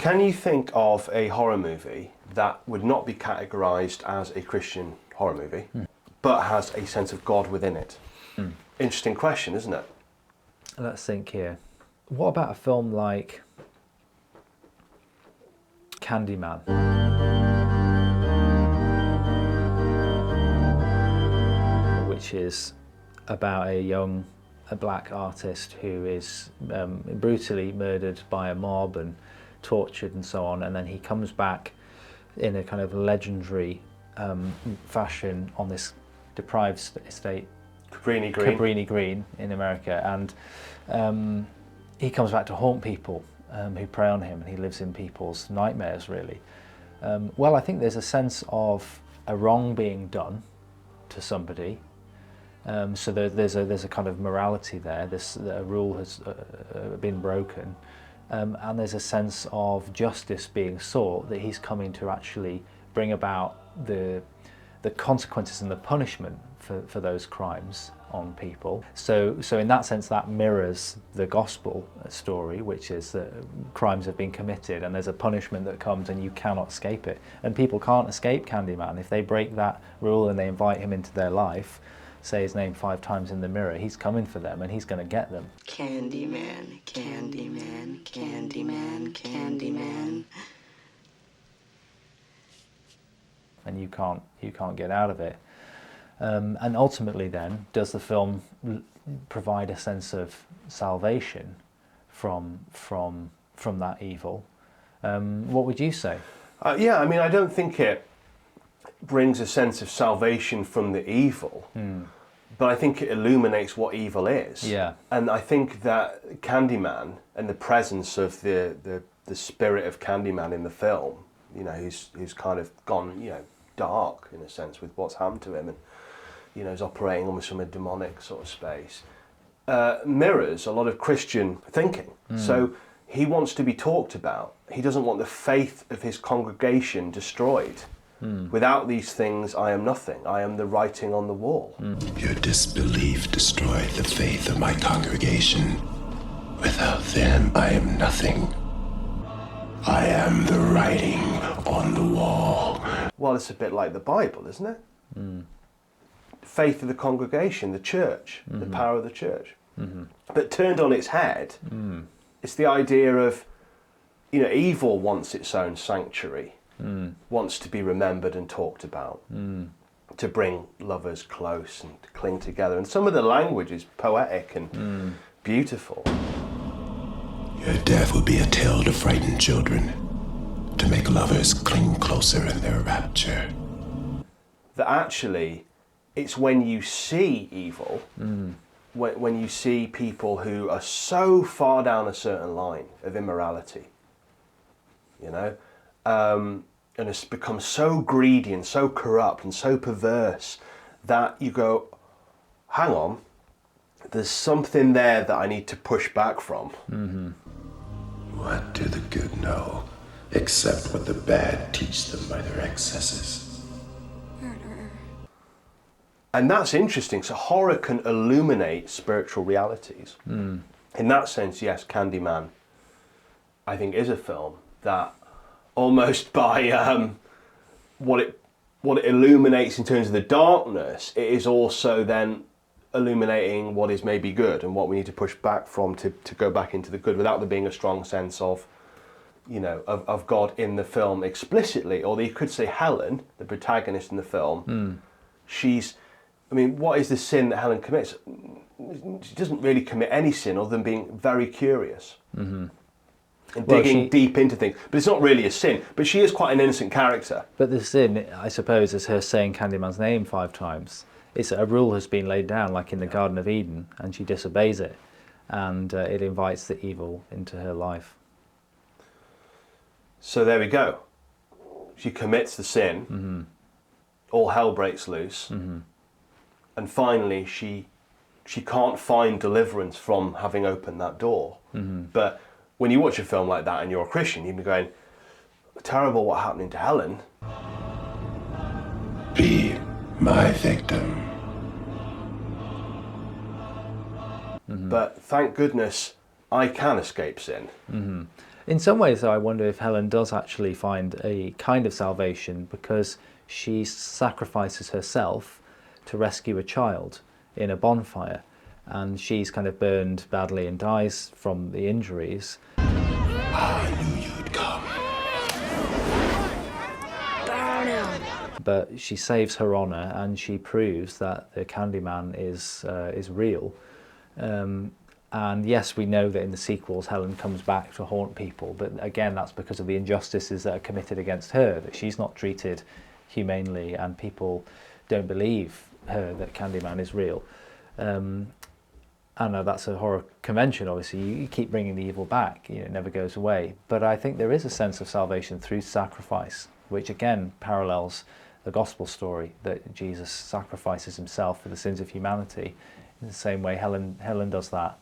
Can you think of a horror movie that would not be categorised as a Christian horror movie, but has a sense of God within it? Interesting question, isn't it? Let's think here. What about a film like Candyman? Which is about a black artist who is brutally murdered by a mob and tortured and so on, and then he comes back in a kind of legendary fashion on this deprived estate, Cabrini Green in America, and he comes back to haunt people who prey on him, and he lives in people's nightmares, really. Well, I think there's a sense of a wrong being done to somebody. So there's a kind of morality there. A rule has been broken, and there's a sense of justice being sought, that he's coming to actually bring about the consequences and the punishment for those crimes on people. So in that sense, that mirrors the gospel story, which is that crimes have been committed and there's a punishment that comes and you cannot escape it. And people can't escape Candyman. If they break that rule and they invite him into their life, say his name 5 times in the mirror, he's coming for them and he's going to get them. Candyman, Candyman, Candyman, Candyman. And you can't get out of it. And ultimately then, does the film provide a sense of salvation from that evil? What would you say? Yeah, I mean, I don't think it brings a sense of salvation from the evil, but I think it illuminates what evil is. Yeah. And I think that Candyman and the presence of the spirit of Candyman in the film, you know, who's kind of gone, you know, dark in a sense with what's happened to him, and you know, is operating almost from a demonic sort of space, mirrors a lot of Christian thinking. So he wants to be talked about. He doesn't want the faith of his congregation destroyed. Without these things, I am nothing. I am the writing on the wall. Your disbelief destroyed the faith of my congregation. Without them, I am nothing. I am the writing on the wall. Well, it's a bit like the Bible, isn't it? Faith of the congregation, the church, the power of the church. But turned on its head, it's the idea of, you know, evil wants its own sanctuary, wants to be remembered and talked about, to bring lovers close and to cling together. And some of the language is poetic and beautiful. Your death will be a tale to frighten children, to make lovers cling closer in their rapture. That actually, it's when you see evil, when you see people who are so far down a certain line of immorality, you know, and it's become so greedy and so corrupt and so perverse that you go, hang on, there's something there that I need to push back from. What do the good know, except what the bad teach them by their excesses? And that's interesting. So horror can illuminate spiritual realities. In that sense, yes, Candyman, I think, is a film that almost by what it illuminates in terms of the darkness, it is also then illuminating what is maybe good and what we need to push back from to go back into the good, without there being a strong sense of, you know, of God in the film explicitly. Or you could say Helen, the protagonist in the film, she's, I mean, what is the sin that Helen commits? She doesn't really commit any sin other than being very curious and digging deep into things. But it's not really a sin. But she is quite an innocent character. But the sin, I suppose, is her saying Candyman's name 5 times. It's a rule has been laid down, like in the Garden of Eden, and she disobeys it, and it invites the evil into her life. So there we go. She commits the sin. All hell breaks loose. And finally, she can't find deliverance from having opened that door. But when you watch a film like that and you're a Christian, you'd be going, terrible what happened to Helen. Be my victim. But thank goodness I can escape sin. In some ways, though, I wonder if Helen does actually find a kind of salvation because she sacrifices herself to rescue a child in a bonfire, and she's kind of burned badly and dies from the injuries. I knew you'd come. Burn him. But she saves her honour, and she proves that the Candyman is real. And yes, we know that in the sequels Helen comes back to haunt people, but again that's because of the injustices that are committed against her, that she's not treated humanely and people don't believe her that Candyman is real. I know that's a horror convention, obviously, you keep bringing the evil back, it never goes away. But I think there is a sense of salvation through sacrifice, which again parallels the gospel story, that Jesus sacrifices himself for the sins of humanity. In the same way Helen does that.